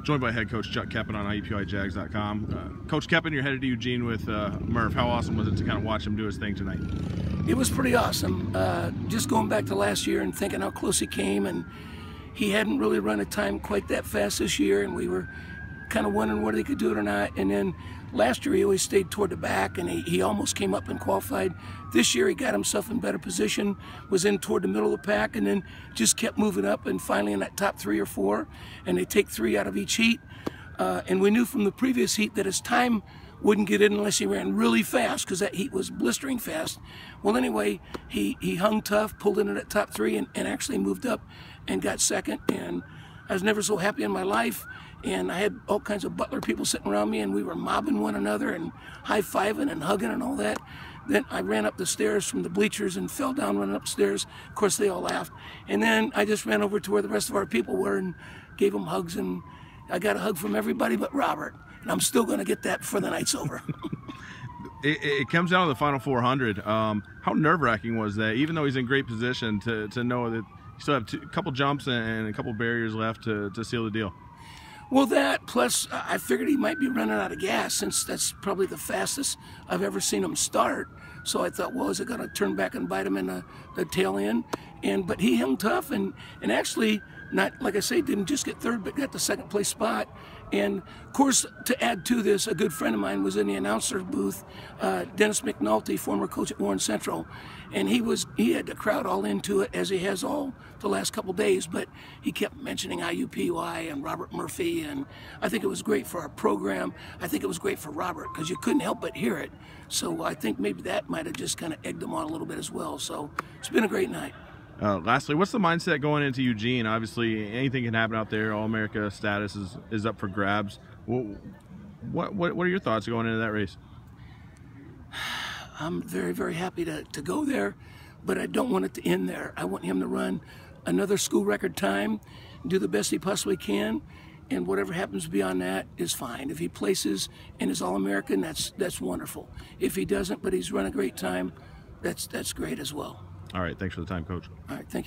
Joined by head coach Chuck Koeppen on IUPUIJags.com. Coach Koeppen, you're headed to Eugene with Murph. How awesome was it to kind of watch him do his thing tonight? It was pretty awesome. Just going back to last year and thinking how close he came, and he hadn't really run a time quite that fast this year, and we were kind of wondering whether he could do it or not. And then last year he always stayed toward the back, and he almost came up and qualified. This year he got himself in better position, was in toward the middle of the pack, and then just kept moving up, and finally in that top 3 or 4, and they take 3 out of each heat. And we knew from the previous heat that his time wouldn't get in unless he ran really fast, because that heat was blistering fast. Well, anyway, he hung tough, pulled into that top 3, and actually moved up and got second. And I was never so happy in my life. And I had all kinds of Butler people sitting around me, and we were mobbing one another and high-fiving and hugging and all that. Then I ran up the stairs from the bleachers and fell down running upstairs. Of course, they all laughed. And then I just ran over to where the rest of our people were and gave them hugs. And I got a hug from everybody but Robert. And I'm still going to get that before the night's over. It comes down to the final 400. How nerve-wracking was that, even though he's in great position, to know that you still have a couple jumps and a couple barriers left to seal the deal? Well, that, plus I figured he might be running out of gas, since that's probably the fastest I've ever seen him start. So I thought, well, is it going to turn back and bite him in the tail end? But he hung tough, and actually, not, like I say, didn't just get third, but got the second place spot. And of course, to add to this, a good friend of mine was in the announcer booth, Dennis McNulty, former coach at Warren Central, and he had the crowd all into it, as he has all the last couple days. But he kept mentioning IUPUI and Robert Murphy, and I think it was great for our program. I think it was great for Robert, because you couldn't help but hear it. So I think maybe that might have just kind of egged him on a little bit as well. So it's been a great night. Lastly, what's the mindset going into Eugene? Obviously, anything can happen out there. All-America status is up for grabs. What are your thoughts going into that race? I'm very, very happy to go there, but I don't want it to end there. I want him to run another school record time, do the best he possibly can, and whatever happens beyond that is fine. If he places and is All-American, that's wonderful. If he doesn't, but he's run a great time, that's great as well. All right, thanks for the time, Coach. All right, thank you.